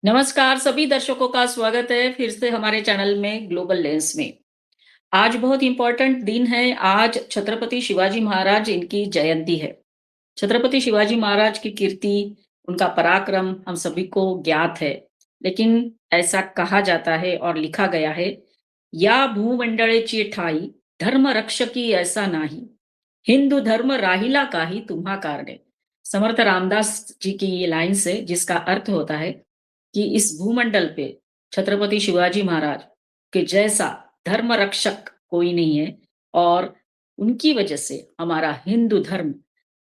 नमस्कार सभी दर्शकों का स्वागत है फिर से हमारे चैनल में ग्लोबल लेंस में। आज बहुत इम्पोर्टेंट दिन है। आज छत्रपति शिवाजी महाराज इनकी जयंती है। छत्रपति शिवाजी महाराज की कीर्ति, उनका पराक्रम हम सभी को ज्ञात है। लेकिन ऐसा कहा जाता है और लिखा गया है, या भूमंडळेची ठाई धर्म रक्षकी ऐसा नाही, हिंदू धर्म राहिला काही तुम्हा कारणे। समर्थ रामदास जी की ये लाइन्स है, जिसका अर्थ होता है कि इस भूमंडल पे छत्रपति शिवाजी महाराज के जैसा धर्म रक्षक कोई नहीं है, और उनकी वजह से हमारा हिंदू धर्म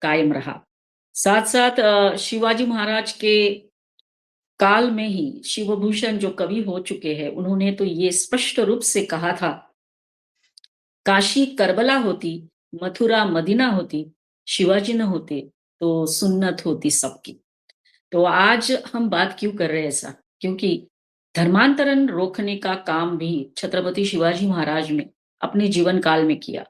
कायम रहा। साथ साथ शिवाजी महाराज के काल में ही शिवभूषण जो कवि हो चुके हैं, उन्होंने तो ये स्पष्ट रूप से कहा था, काशी करबला होती, मथुरा मदीना होती, शिवाजी न होते तो सुन्नत होती सबकी। तो आज हम बात क्यों कर रहे हैं ऐसा? क्योंकि धर्मांतरण रोकने का काम भी छत्रपति शिवाजी महाराज ने अपने जीवन काल में किया।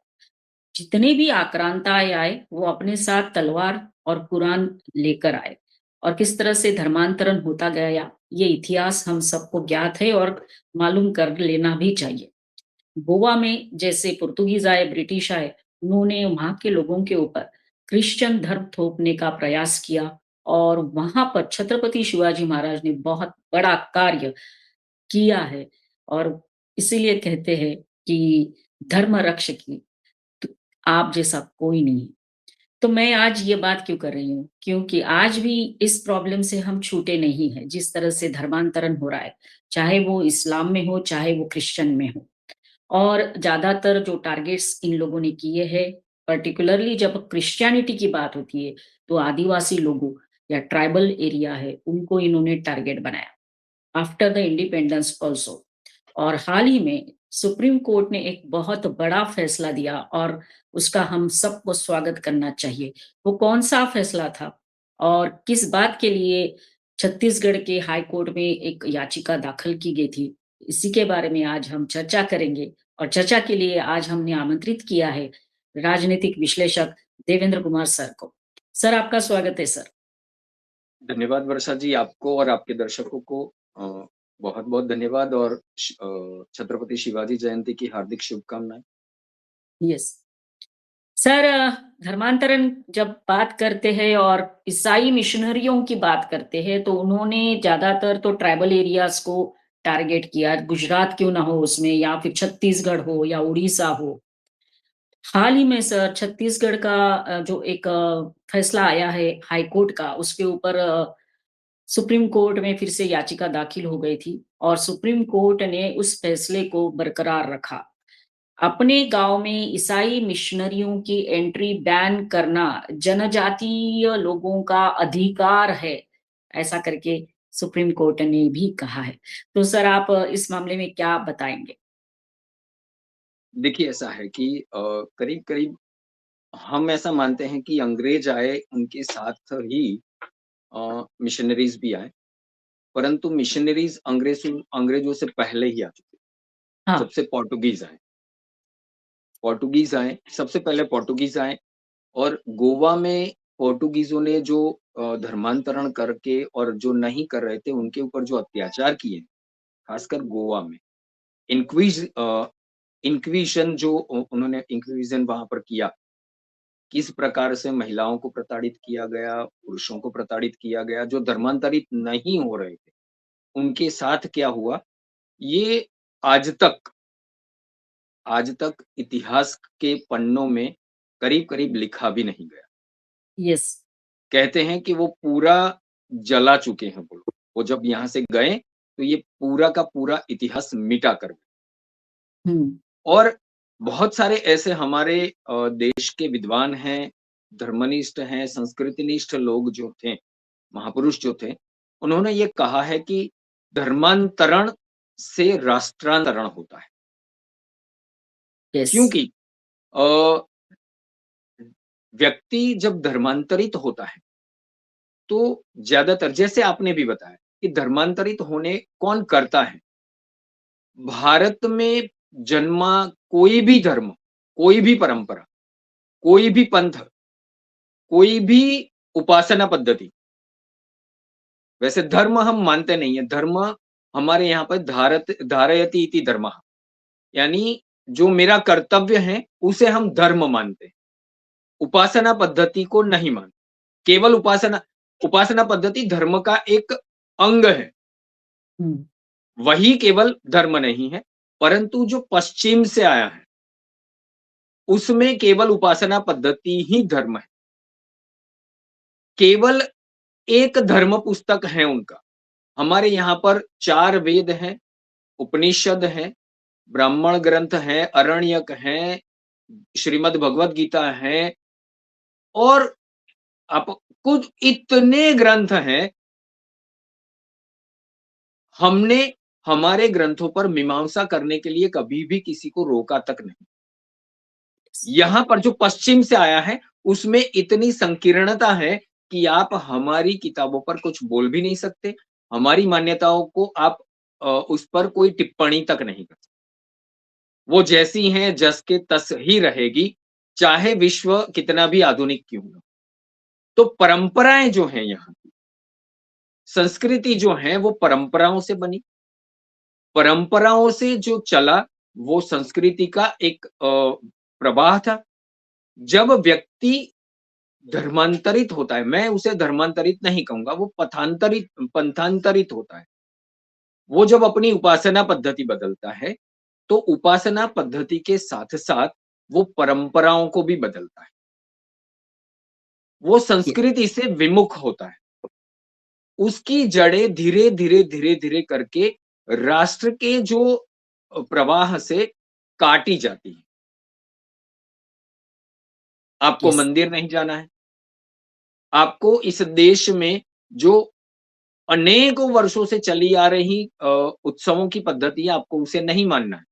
जितने भी आक्रांताएँ आए, वो अपने साथ तलवार और कुरान लेकर आए, और किस तरह से धर्मांतरण होता गया, ये इतिहास हम सबको ज्ञात है और मालूम कर लेना भी चाहिए। गोवा में जैसे पुर्तगीज़ आए, ब्रिटिश आए, उन्होंने वहाँ के लोगों के ऊपर क्रिश्चियन धर्म थोपने का प्रयास किया, और वहाँ पर छत्रपति शिवाजी महाराज ने बहुत बड़ा कार्य किया है। और इसीलिए कहते हैं कि धर्म रक्षकी तो आप जैसा कोई नहीं। तो मैं आज ये बात क्यों कर रही हूँ? क्योंकि आज भी इस प्रॉब्लम से हम छूटे नहीं हैं, जिस तरह से धर्मांतरण हो रहा है, चाहे वो इस्लाम में हो, चाहे वो क्रिश्चियन में हो। और ज़्यादातर जो टारगेट्स इन लोगों ने किए हैं, पर्टिकुलरली जब क्रिश्चियनिटी की बात होती है, तो आदिवासी लोगों या ट्राइबल एरिया है, उनको इन्होंने टारगेट बनाया। After the independence also. और हाल ही में सुप्रीम कोर्ट ने एक बहुत बड़ा फैसला दिया, और उसका हम सबको स्वागत करना चाहिए। वो कौन-सा फैसला था और किस बात के लिए छत्तीसगढ़ के हाई कोर्ट में एक याचिका दाखिल की गई थी, इसी के बारे में आज हम चर्चा करेंगे। और चर्चा के लिए आज हमने आमंत्रित किया है राजनीतिक विश्लेषक देवेंद्र कुमार सर को। सर, आपका स्वागत है सर। धन्यवाद वर्षा जी, आपको और आपके दर्शकों को बहुत-बहुत धन्यवाद और छत्रपति शिवाजी जयंती की हार्दिक शुभकामनाएँ। यस। सर, धर्मांतरण जब बात करते हैं और ईसाई मिशनरियों की बात करते हैं, तो उन्होंने ज़्यादातर तो ट्राइबल एरियाज़ को टारगेट किया। गुजरात क्यों ना हो उसमें, या फिर छत्तीसगढ़ हो या उड़ीसा हो। हाल ही में सर छत्तीसगढ़ का जो एक फैसला आया है हाई कोर्ट का, उसके ऊपर सुप्रीम कोर्ट में फिर से याचिका दाखिल हो गई थी, और सुप्रीम कोर्ट ने उस फैसले को बरकरार रखा। अपने गांव में ईसाई मिशनरियों की एंट्री बैन करना जनजातीय लोगों का अधिकार है, ऐसा करके सुप्रीम कोर्ट ने भी कहा है। तो सर, आप इस मामले में क्या बताएंगे? देखिए ऐसा है कि करीब-करीब हम ऐसा मानते हैं कि अंग्रेज आए, उनके साथ ही मिशनरीज़ भी आए, परंतु मिशनरीज़ अंग्रेज़ों से पहले ही आ चुके। हाँ। सबसे पोर्तुगीज़ आए, सबसे पहले पोर्तुगीज़ आए और गोवा में पोर्तुगीज़ों ने जो धर्मांतरण करके और जो नहीं कर रहे थे, उनके ऊपर जो अत्याचार किए, खासकर गोवा में। इंक्विज़न जो उन्होंने इंक्विज़न वहाँ पर किया, किस प्रकार से महिलाओं को प्रताड़ित किया गया, पुरुषों को प्रताड़ित किया गया, जो धर्मांतरित नहीं हो रहे थे, उनके साथ क्या हुआ, ये आज तक आज तक इतिहास के पन्नों में करीब-करीब लिखा भी नहीं गया। यस। कहते हैं कि वो पूरा जला चुके हैं वो लोग। वो जब यहाँ से गए, तो ये पूरा का पूरा इतिहास मिटा कर गए। हम्म। और बहुत सारे ऐसे हमारे देश के विद्वान हैं, धर्मनिष्ठ हैं, संस्कृतिनिष्ठ लोग जो थे, महापुरुष जो थे, उन्होंने ये कहा है कि धर्मांतरण से राष्ट्रांतरण होता है। यस। क्योंकि अ, व्यक्ति जब धर्मांतरित होता है, तो ज़्यादातर जैसे आपने भी बताया कि धर्मांतरित होने कौन करता है? भारत में जन्मा कोई भी धर्म, कोई भी परंपरा, कोई भी पंथ, कोई भी उपासना पद्धति, वैसे धर्म हम मानते नहीं है, धर्म हमारे यहाँ पर धारयति इति धर्मः, यानी जो मेरा कर्तव्य है, उसे हम धर्म मानते हैं। उपासना पद्धति को नहीं मानते। केवल उपासना पद्धति धर्म का एक अंग है, हुँ, वही केवल धर्म नहीं है, परंतु जो पश्चिम से आया है, उसमें केवल उपासना पद्धति ही धर्म है। केवल एक धर्म पुस्तक है उनका। हमारे यहाँ पर 4 वेद हैं, उपनिषद हैं, ब्राह्मण ग्रंथ हैं, अरण्यक हैं, श्रीमद् भगवत गीता है और आप कुछ इतने ग्रंथ हैं, हमने हमारे ग्रंथों पर मीमांसा करने के लिए कभी भी किसी को रोका तक नहीं। यहाँ पर जो पश्चिम से आया है, उसमें इतनी संकीर्णता है कि आप हमारी किताबों पर कुछ बोल भी नहीं सकते, हमारी मान्यताओं को आप उस पर कोई टिप्पणी तक नहीं कर सकते। वो जैसी हैं जस के तस ही रहेगी, चाहे विश्व कितना भी आधुनिक क्यों ना हो। तो परंपराएँ जो हैं यहाँ की, संस्कृति जो है वो परंपराओं से बनी, परंपराओं से जो चला, वो संस्कृति का एक प्रवाह था। जब व्यक्ति धर्मांतरित होता है, मैं उसे धर्मांतरित नहीं कहूँगा, वो पंथांतरित होता है। वो जब अपनी उपासना पद्धति बदलता है, तो उपासना पद्धति के साथ-साथ वो परंपराओं को भी बदलता है। वो ये संस्कृति से विमुख होता है। उसकी जड़ें धीरे-धीरे, धीरे-धीरे करके राष्ट्र के जो प्रवाह से काटी जाती हैं। आपको यस, मंदिर नहीं जाना है, आपको इस देश में जो अनेकों वर्षों से चली आ रही उत्सवों की पद्धति है, आपको उसे नहीं मानना है।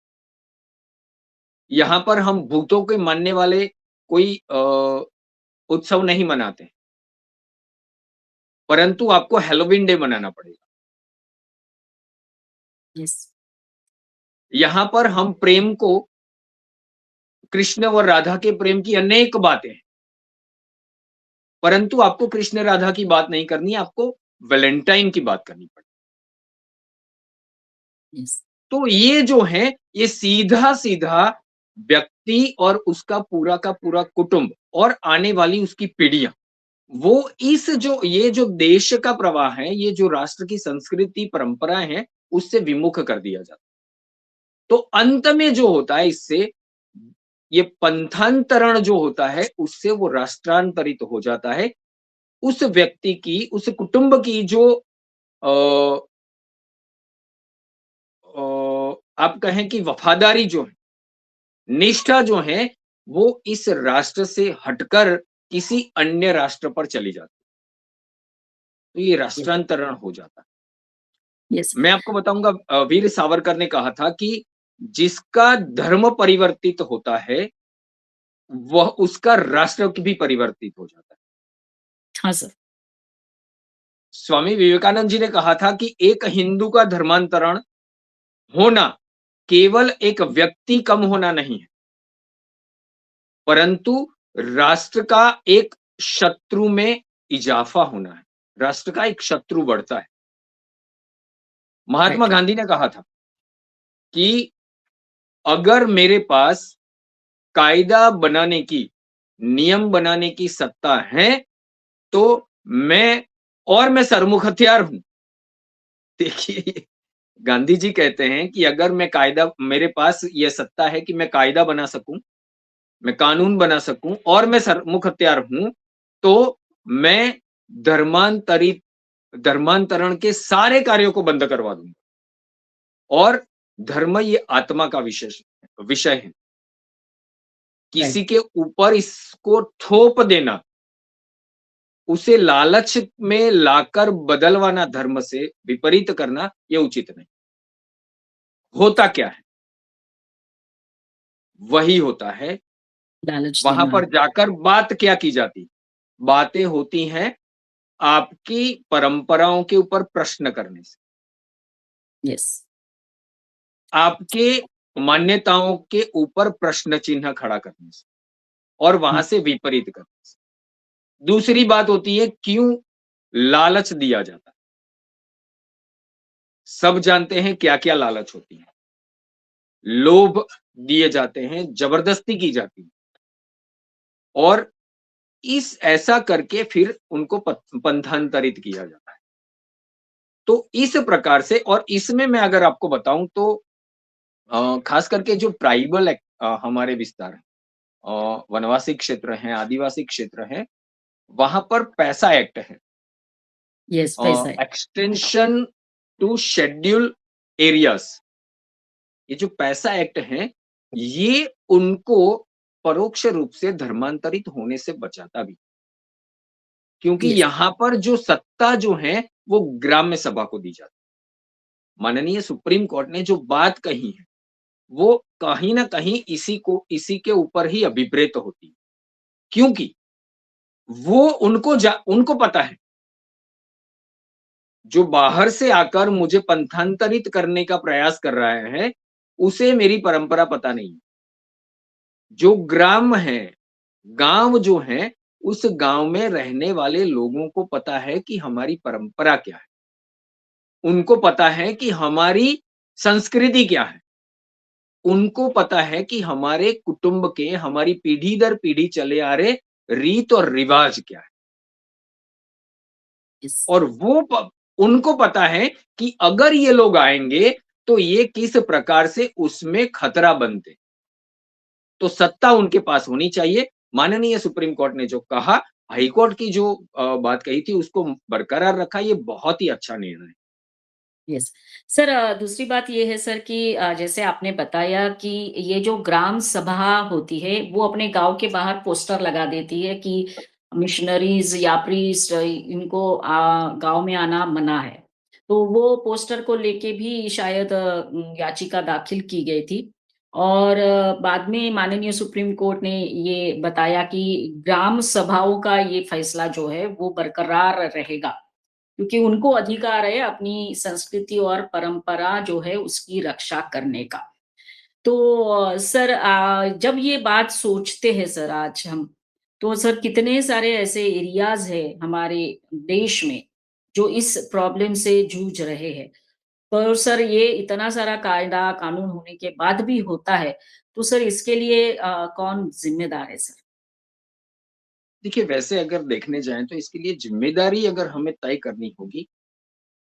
यहाँ पर हम भूतों के मानने वाले कोई उत्सव नहीं मनाते, परंतु आपको हैलोवीन डे मनाना पड़ेगा। यस, यहाँ पर हम प्रेम को कृष्ण और राधा के प्रेम की अनेक बातें हैं, परंतु आपको कृष्ण राधा की बात नहीं करनी है, आपको वैलेंटाइन की बात करनी पड़ेगी। यस, तो ये जो है, ये सीधा-सीधा व्यक्ति और उसका पूरा का पूरा कुटुंब और आने वाली उसकी पीढ़ियाँ, वो इस जो ये जो देश का प्रवाह है, ये जो राष्ट्र की संस्कृति, परंपराएँ हैं, उससे विमुख कर दिया जाता है। तो अंत में जो होता है इससे, ये पंथांतरण जो होता है, उससे वो राष्ट्रांतरित हो जाता है। उस व्यक्ति की, उस कुटुंब की जो अ आप कहें कि वफ़ादारी जो है, निष्ठा जो है, वो इस राष्ट्र से हटकर किसी अन्य राष्ट्र पर चली जाती है। तो ये यस, राष्ट्रांतरण हो जाता है। यस, मैं आपको बताऊँगा वीर सावरकर ने कहा था कि जिसका धर्म परिवर्तित होता है, वह उसका राष्ट्र भी परिवर्तित हो जाता है। हाँ सर, स्वामी विवेकानंद जी ने कहा था कि एक हिंदू का धर्मांतरण होना केवल एक व्यक्ति कम होना नहीं है, परंतु राष्ट्र का एक शत्रु में इजाफा होना है। राष्ट्र का एक शत्रु बढ़ता है। महात्मा राइट, गांधी ने कहा था कि अगर मेरे पास कायदा बनाने की, नियम बनाने की सत्ता है, तो मैं सरमुख हथियार हूँ। देखिए, गांधी जी कहते हैं कि अगर मेरे पास ये सत्ता है कि मैं कायदा बना सकूँ, मैं कानून बना सकूँ और मैं सरमुख हत्यार हूँ, तो मैं धर्मांतरित धर्मांतरण के सारे कार्यों को बंद करवा दूँगा। और धर्म ये आत्मा का विषय है। राइट, किसी के ऊपर इसको थोप देना, उसे लालच में लाकर बदलवाना धर्म से विपरीत करना, ये उचित नहीं। होता क्या है? वही होता है, लालच वहाँ देना, पर जाकर बात क्या की जाती? बातें होती हैं आपकी परंपराओं के ऊपर प्रश्न करने से, यस, आपके मान्यताओं के ऊपर प्रश्न चिन्ह खड़ा करने से और वहां हुँ, से विपरीत करने से। दूसरी बात होती है क्यों लालच दिया जाता है? सब जानते हैं क्या-क्या लालच होती है। लोभ दिए जाते हैं, जबरदस्ती की जाती है और इस ऐसा करके फिर उनको पंथांतरित किया जाता है। तो इस प्रकार से और इसमें मैं अगर आपको बताऊँ तो खास करके जो ट्राइबल हमारे विस्तार हैं वनवासी क्षेत्र हैं, आदिवासी क्षेत्र हैं, वहाँ पर पैसा एक्ट है। यस, पैसा है। एक्सटेंशन टू शेड्यूल एरियाज़ ये जो पैसा एक्ट है, ये उनको परोक्ष रूप से धर्मांतरित होने से बचाता भी। क्योंकि यस, यहाँ पर जो सत्ता जो है, वो ग्राम्य सभा को दी जाती है। माननीय सुप्रीम कोर्ट ने जो बात कही है, वो कहीं न कहीं इसी के ऊपर ही अभिप्रेत होती है। क्योंकि वो उनको पता है, जो बाहर से आकर मुझे पंथांतरित करने का प्रयास कर रहा है, उसे मेरी परंपरा पता नहीं है। जो ग्राम है, गाँव जो है, उस गाँव में रहने वाले लोगों को पता है कि हमारी परंपरा क्या है। उनको पता है कि हमारी संस्कृति क्या है। उनको पता है कि हमारे कुटुंब के, हमारी पीढ़ी दर पीढ़ी चले आ रहे रीत और रिवाज क्या है। यस, और उनको पता है कि अगर ये लोग आएँगे, तो ये किस प्रकार से उसमें खतरा बनते। तो सत्ता उनके पास होनी चाहिए। माननीय सुप्रीम कोर्ट ने जो कहा, हाई कोर्ट की जो बात कही थी उसको बरकरार रखा, ये बहुत ही अच्छा निर्णय है। यस। सर दूसरी बात ये है सर कि जैसे आपने बताया कि ये जो ग्राम सभा होती है, वो अपने गाँव के बाहर पोस्टर लगा देती है कि मिशनरीज़ या प्रीस्ट इनको गाँव में आना मना है। तो वो पोस्टर को लेके भी शायद याचिका दाखिल की गई थी और बाद में माननीय सुप्रीम कोर्ट ने ये बताया कि ग्राम सभाओं का ये फैसला जो है, वो बरकरार रहेगा। क्योंकि उनको अधिकार है अपनी संस्कृति और परंपरा जो है उसकी रक्षा करने का। तो सर जब ये बात सोचते हैं सर आज हम, तो सर कितने सारे ऐसे एरियाज़ हैं हमारे देश में, जो इस प्रॉब्लम से जूझ रहे हैं। पर सर ये इतना सारा कायदा, कानून होने के बाद भी होता है, तो सर इसके लिए कौन ज़िम्मेदार है सर? देखिए, वैसे अगर देखने जाएँ तो इसके लिए ज़िम्मेदारी अगर हमें तय करनी होगी,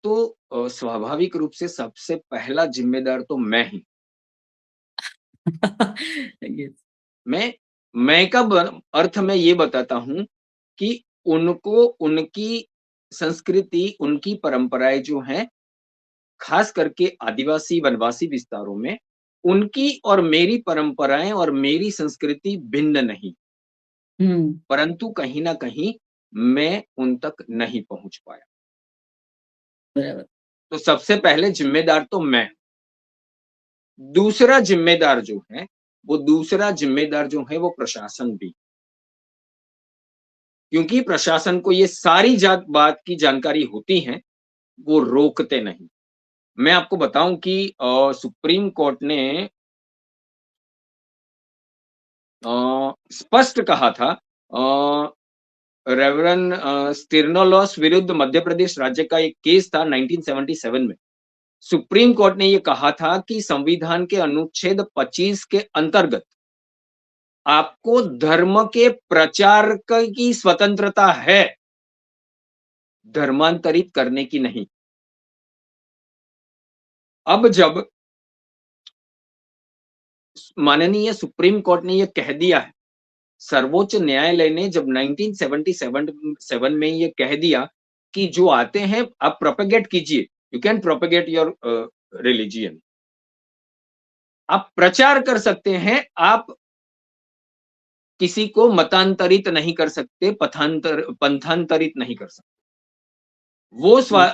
तो स्वाभाविक रूप से सबसे पहला ज़िम्मेदार तो मैं ही। यस। मैं मैं का अर्थ मैं ये बताता हूँ कि उनको उनकी संस्कृति, उनकी परंपराएँ जो हैं, खास करके आदिवासी, वनवासी विस्तारों में, उनकी और मेरी परंपराएँ और मेरी संस्कृति भिन्न नहीं, हुँ, परंतु कहीं न कहीं मैं उन तक नहीं पहुँच पाया। बराबर। तो सबसे पहले ज़िम्मेदार तो मैं। दूसरा ज़िम्मेदार जो है वो प्रशासन भी। क्योंकि प्रशासन को ये सारी जात बात की जानकारी होती है, वो रोकते नहीं। मैं आपको बताऊँ कि सुप्रीम कोर्ट ने स्पष्ट कहा था रेवरन स्टिरनोलॉस विरुद्ध मध्य प्रदेश राज्य का एक केस था 1977 में। सुप्रीम कोर्ट ने ये कहा था कि संविधान के अनुच्छेद 25 के अंतर्गत आपको धर्म के प्रचार की स्वतंत्रता है, धर्मांतरित करने की नहीं। अब जब माननीय सुप्रीम कोर्ट ने ये कह दिया है, सर्वोच्च न्यायालय ने जब 1977 में ये कह दिया कि जो आते हैं आप प्रोपेगेट कीजिए, you can propagate your religion. आप प्रचार कर सकते हैं, आप किसी को मतांतरित नहीं कर सकते, पंथांतरित नहीं कर सकते। हुँ,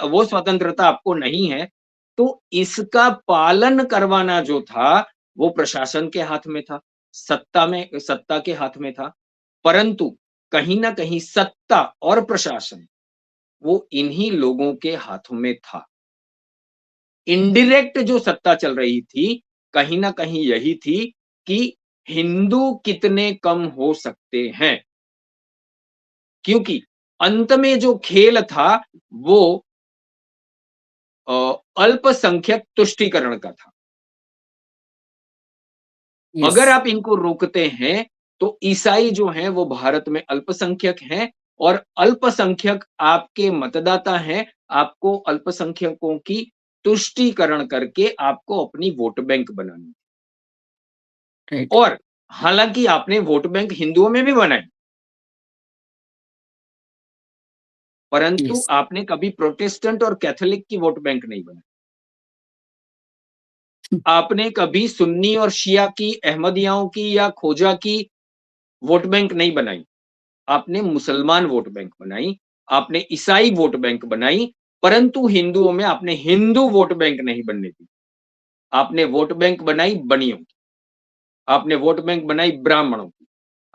वो स्वतंत्रता आपको नहीं है, तो इसका पालन करवाना जो था, वो प्रशासन के हाथ में था, सत्ता के हाथ में था। परंतु कहीं न कहीं सत्ता और प्रशासन, वो इन्हीं लोगों के हाथों में था। इनडायरेक्ट जो सत्ता चल रही थी, कहीं न कहीं यही थी कि हिंदू कितने कम हो सकते हैं। क्योंकि अंत में जो खेल था, वो अल्पसंख्यक तुष्टीकरण का था। यस, अगर आप इनको रोकते हैं, तो ईसाई जो हैं वो भारत में अल्पसंख्यक हैं और अल्पसंख्यक आपके मतदाता हैं, आपको अल्पसंख्यकों की तुष्टीकरण करके आपको अपनी वोट बैंक बनानी। राइट, और हालाँकि आपने वोट बैंक हिंदुओं में भी बनाए, परंतु यस, आपने कभी प्रोटेस्टेंट और कैथोलिक की वोट बैंक नहीं बनाई। आपने कभी सुन्नी और शिया की, अहमदियाओं की या खोजा की वोट बैंक नहीं बनाई। आपने मुसलमान वोट बैंक बनाई, आपने ईसाई वोट बैंक बनाई, परंतु हिंदुओं में आपने हिंदू वोट बैंक नहीं बनने दी। आपने वोट बैंक बनाई बनियों की, आपने वोट बैंक बनाई ब्राह्मणों की,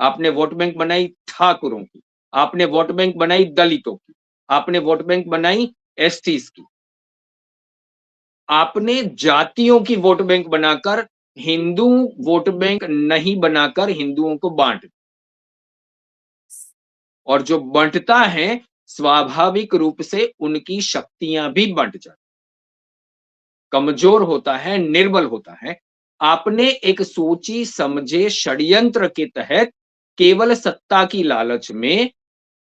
आपने वोट बैंक बनाई ठाकुरों की, आपने वोट बैंक बनाई दलितों की, आपने वोट बैंक बनाई एसटीज की। आपने जातियों की वोट बैंक बनाकर हिंदू वोट बैंक नहीं बनाकर हिंदुओं को बांट दिया। और जो बंटता है स्वाभाविक रूप से उनकी शक्तियां भी बंट जाती, कमजोर होता है, निर्बल होता है। आपने एक सोची समझे षड्यंत्र के तहत केवल सत्ता की लालच में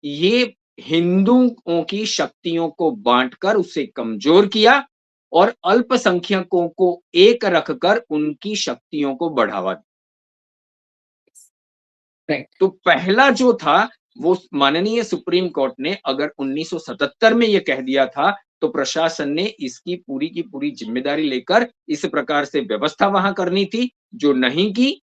ये हिंदुओं की शक्तियों को बांटकर उसे कमजोर किया और अल्पसंख्यकों को एक रखकर उनकी शक्तियों को बढ़ावा दिया। राइट, तो पहला जो था वो माननीय सुप्रीम कोर्ट ने अगर 1977 में ये कह दिया था, तो प्रशासन ने इसकी पूरी की पूरी जिम्मेदारी लेकर इस प्रकार से व्यवस्था वहां करनी थी। जो नहीं की,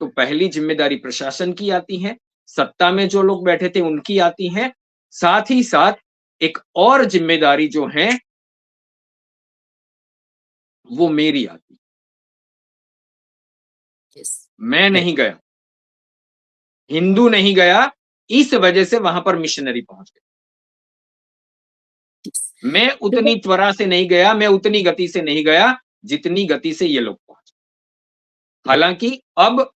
तो पहली जिम्मेदारी प्रशासन की आती है, सत्ता में जो लोग बैठे थे उनकी आती है, साथ ही साथ एक और जिम्मेदारी जो है वो मेरी आती। यस, मैं राइट, नहीं गया, हिंदू नहीं गया, इस वजह से वहां पर मिशनरी पहुंच गए। यस। मैं देखो, उतनी त्वरा से नहीं गया, मैं उतनी गति से नहीं गया, जितनी गति से ये लोग पहुंचे। राइट, हालांकि अब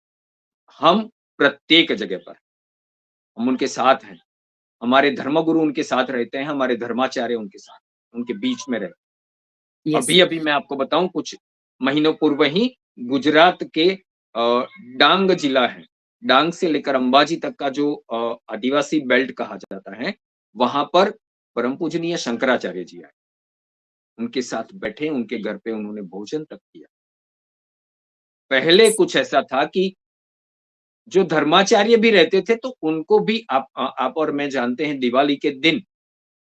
हम प्रत्येक जगह पर, हम उनके साथ हैं, हमारे धर्मगुरु उनके साथ रहते हैं, हमारे धर्माचार्य उनके साथ, उनके बीच में रहते हैं। यस, अभी-अभी मैं आपको बताऊं, कुछ महीनों पूर्व ही गुजरात के डांग जिला है, डांग से लेकर अंबाजी तक का जो आदिवासी बेल्ट कहा जाता है, वहां पर परम पूजनीय शंकराचार्य जी आए, उनके साथ बैठे, उनके घर पे उन्होंने भोजन तक किया। पहले यस, कुछ ऐसा था कि जो धर्माचार्य भी रहते थे, तो उनको भी आप और मैं जानते हैं, दिवाली के दिन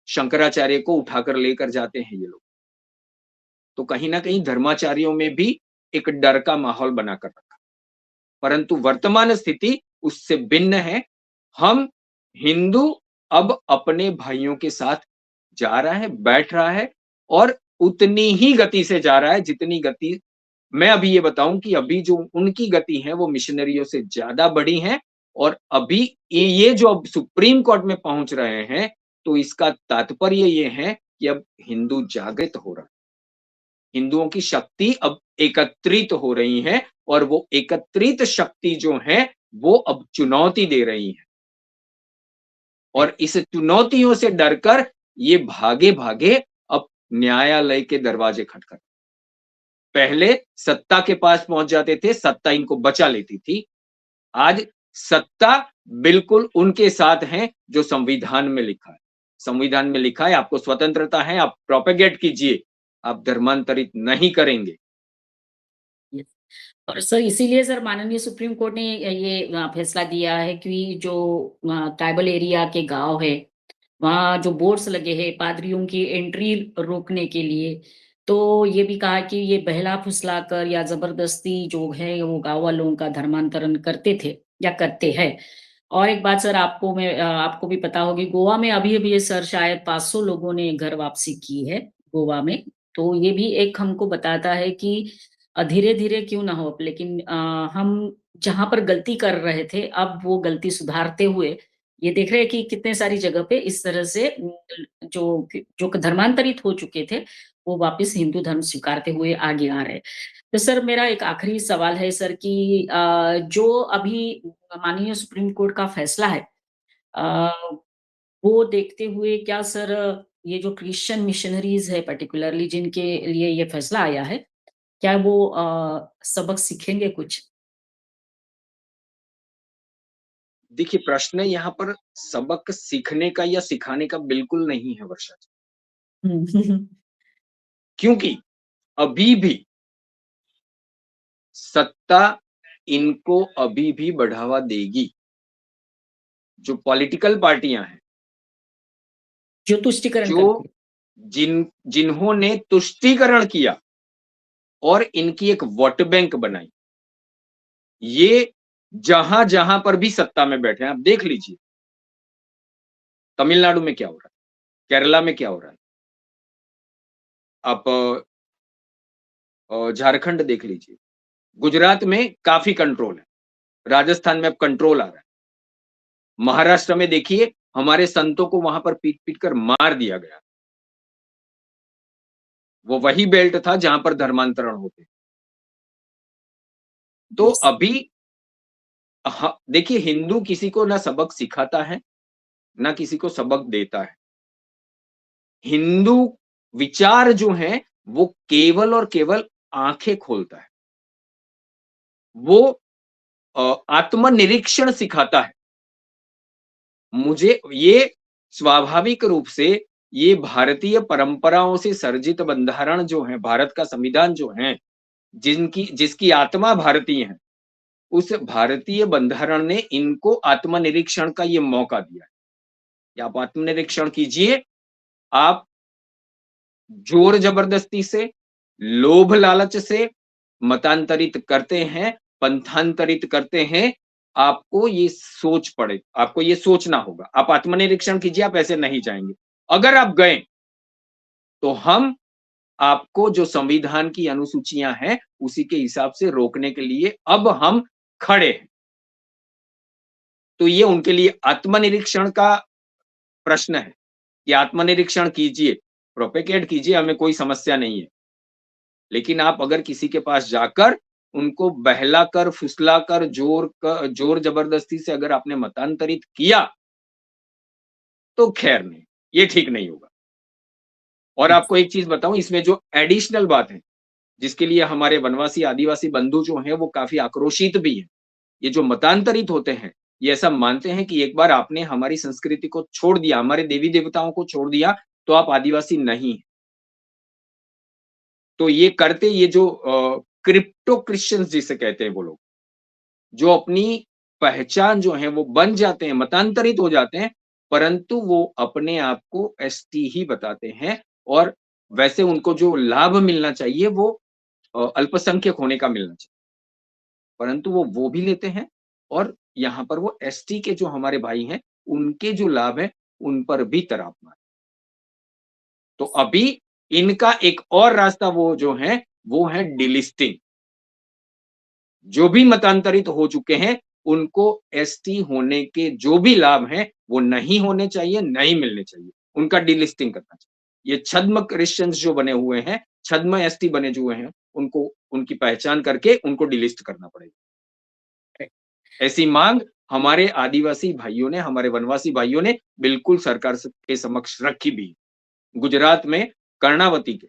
शंकराचार्य को उठाकर लेकर जाते हैं ये लोग। तो कहीं न कहीं धर्माचार्यों में भी एक डर का माहौल बनाकर रखा। परंतु वर्तमान स्थिति उससे भिन्न है। हम हिंदू अब अपने भाइयों के साथ जा रहा है, बैठ रहा है और उतनी ही गति से जा रहा है जितनी गति, मैं अभी ये बताऊं कि अभी जो उनकी गति है वो मिशनरियों से ज्यादा बड़ी है। और अभी ये जो अब सुप्रीम कोर्ट में पहुंच रहे हैं, तो इसका तात्पर्य ये है कि अब हिंदू जागृत हो रहा है, हिंदुओं की शक्ति अब एकत्रित हो रही है और वो एकत्रित शक्ति जो है वो अब चुनौती दे रही है। राइट, और इस चुनौतियों से डरकर ये भागे भागे अब न्यायालय के दरवाजे खटखट, पहले सत्ता के पास पहुंच जाते थे, सत्ता इनको बचा लेती थी। आज सत्ता बिल्कुल उनके साथ है जो संविधान में लिखा है। संविधान में लिखा है आपको स्वतंत्रता है, आप प्रोपेगेट कीजिए, आप धर्मांतरित नहीं करेंगे। यस। और सर इसीलिए सर माननीय सुप्रीम कोर्ट ने ये फैसला दिया है कि जो ट्राइबल एरिया के गांव है, वहाँ जो बोर्ड्स लगे हैं पादरियों की एंट्री रोकने के लिए, तो ये भी कहा कि ये बहला फुसलाकर या ज़बरदस्ती जो है वो गाँव वालों का धर्मांतरण करते थे या करते हैं। और एक बात सर आपको भी पता होगी गोवा में अभी-अभी ये सर शायद 500 लोगों ने घर वापसी की है गोवा में। तो ये भी एक हमको बताता है कि धीरे-धीरे क्यों ना हो लेकिन हम जहाँ पर गलती कर रहे थे अब वो गलती सुधारते हुए ये देख रहे हैं कि कितने सारी जगह पे इस तरह से जो धर्मांतरित हो चुके थे, वो वापस हिंदू धर्म स्वीकारते हुए आगे आ रहे हैं। तो सर मेरा एक आखिरी सवाल है सर कि जो अभी माननीय सुप्रीम कोर्ट का फैसला है, अ, वो देखते हुए क्या सर ये जो क्रिश्चियन मिशनरीज़ है पर्टिकुलरली जिनके लिए ये फैसला आया है, क्या वो सबक सीखेंगे कुछ? देखिए, प्रश्न यहाँ पर सबक सीखने का या सिखाने का बिल्कुल नहीं है वर्षा जी, हुँ। क्योंकि अभी भी सत्ता इनको अभी भी बढ़ावा देगी। जो पॉलिटिकल पार्टियाँ हैं, जो तुष्टिकरण जो करती है। जिन्होंने तुष्टीकरण किया और इनकी एक वोट बैंक बनाई, ये जहाँ-जहाँ पर भी सत्ता में बैठे हैं, आप देख लीजिए, तमिलनाडु में क्या हो रहा है, केरला में क्या हो रहा है, आप झारखंड देख लीजिए, गुजरात में काफ़ी कंट्रोल है, राजस्थान में अब कंट्रोल आ रहा है। महाराष्ट्र में देखिए, हमारे संतों को वहाँ पर पीट-पीट कर मार दिया गया। वो वही बेल्ट था जहाँ पर धर्मांतरण होते। तो यस। अभी देखिए हिंदू किसी को ना सबक सिखाता है, ना किसी को सबक देता है। हिंदू विचार जो हैं, वो केवल और केवल आँखें खोलता है। वो आत्मनिरीक्षण सिखाता है। मुझे ये स्वाभाविक रूप से ये भारतीय परंपराओं से सर्जित बंधारण जो है, भारत का संविधान जो है, जिनकी जिसकी आत्मा भारतीय है, उस भारतीय बंधारण ने इनको आत्मनिरीक्षण का ये मौका दिया है कि आप आत्मनिरीक्षण कीजिए, आप जोर जबरदस्ती से, लोभ लालच से मतांतरित करते हैं, पंथांतरित करते हैं, आपको ये सोचना होगा। आप आत्मनिरीक्षण कीजिए, आप ऐसे नहीं जाएँगे। अगर आप गए, तो हम आपको जो संविधान की अनुसूचियाँ हैं, उसी के हिसाब से रोकने के लिए अब हम खड़े हैं। तो ये उनके लिए आत्मनिरीक्षण का प्रश्न है कि आत्मनिरीक्षण कीजिए, प्रोपेगेट कीजिए, हमें कोई समस्या नहीं है। लेकिन आप अगर किसी के पास जाकर उनको बहलाकर, फुसलाकर, जोर जबरदस्ती से अगर आपने मतांतरित किया, तो खैर नहीं, ये ठीक नहीं होगा। और यस। आपको एक चीज़ बताऊँ इसमें जो एडिशनल बात है, जिसके लिए हमारे वनवासी, आदिवासी बंधु जो हैं वो काफ़ी आक्रोशित भी हैं। ये जो मतांतरित होते हैं, ये ऐसा मानते हैं कि एक बार आपने हमारी संस्कृति को छोड़ दिया, हमारे देवी-देवताओं को छोड़ दिया, तो आप आदिवासी नहीं हैं। तो ये करते ये जो क्रिप्टो क्रिश्चियंस जिसे कहते हैं वो लोग, जो अपनी पहचान जो है वो बन जाते हैं, मतांतरित हो जाते हैं, परंतु वो अपने आप को एसटी ही बताते हैं और वैसे उनको जो लाभ मिलना चाहिए वो अल्पसंख्यक होने का मिलना चाहिए। परंतु वो भी लेते हैं और यहाँ पर वो एसटी के जो हमारे भाई हैं, उनके जो लाभ हैं, उन पर भी तराप मार तो अभी इनका एक और रास्ता वो जो है, वो है डिलिस्टिंग। जो भी मतांतरित हो चुके हैं, उनको एसटी होने के जो भी लाभ हैं, वो नहीं होने चाहिए, नहीं मिलने चाहिए। उनका डिलिस्टिंग करना चाहिए। ये छद्म क्रिश्चियंस जो बने हुए हैं, छद्म एसटी बने जो हुए हैं, उनको उनकी पहचान करके उनको डिलिस्ट करना पड़ेगा। ऐसी माँग हमारे आदिवासी भाइयों ने, हमारे वनवासी भाइयों ने बिल्कुल सरकार के समक्ष रखी भी। गुजरात में कर्णावती के,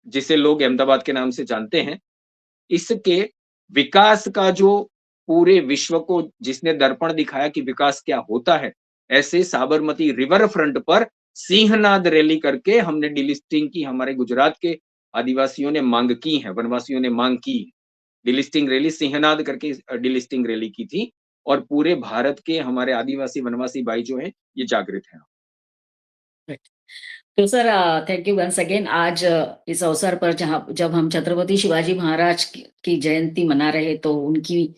जिसे लोग अहमदाबाद के नाम से जानते हैं, इसके विकास का जो पूरे विश्व को जिसने दर्पण दिखाया कि विकास क्या होता है, ऐसे साबरमती रिवर फ्रंट पर सिंहनाद रैली करके हमने डिलिस्टिंग की हमारे गुजरात के आदिवासियों ने मांग की है, वनवासियों ने मांग की है। डिलिस्टिंग रैली सिंहनाद करके डिलिस्टिंग रैली की थी और पूरे भारत के हमारे आदिवासी वनवासी भाई जो हैं, ये जागृत हैं। तो sir thank you once again आज इस अवसर पर जहाँ जब हम छत्रपति शिवाजी महाराज की जयंती मना रहे तो उनकी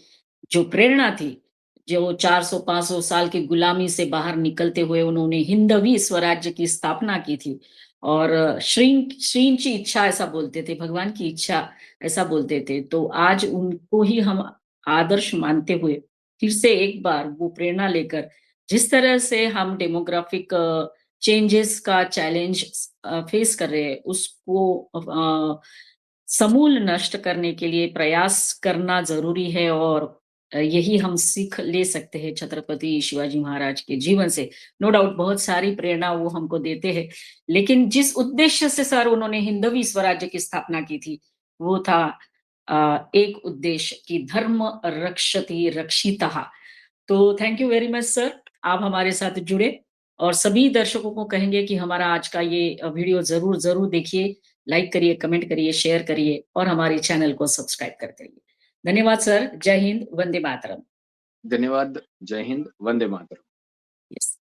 जो प्रेरणा थी, जो 400-500 साल की गुलामी से बाहर निकलते हुए उन्होंने हिंदवी स्वराज्य की स्थापना की थी और श्रींची इच्छा ऐसा बोलते थे, भगवान की इच्छा ऐसा बोलते थे। तो आज उनको ही हम आदर्श मानते हुए फिर से एक बार वो प्रेरणा लेकर जिस तरह से हम डेमोग्राफिक चेंजेस का चैलेंज फेस कर रहे हैं, उसको समूल नष्ट करने के लिए प्रयास करना ज़रूरी है और यही हम सीख ले सकते हैं छत्रपति शिवाजी महाराज के जीवन से। नो डाउट बहुत सारी प्रेरणा वो हमको देते हैं, लेकिन जिस उद्देश्य से सर उन्होंने हिंदवी स्वराज्य की स्थापना की थी, वो था एक उद्देश्य कि धर्म रक्षति रक्षितः। तो thank you very much sir, आप हमारे साथ जुड़े और सभी दर्शकों को कहेंगे कि हमारा आज का ये वीडियो ज़रूर देखिए, लाइक करिए, कमेंट करिए, शेयर करिए और हमारे चैनल को सब्सक्राइब करते रहिए। धन्यवाद सर, जय हिंद, वंदे मातरम। धन्यवाद, जय हिंद, वंदे मातरम। यस।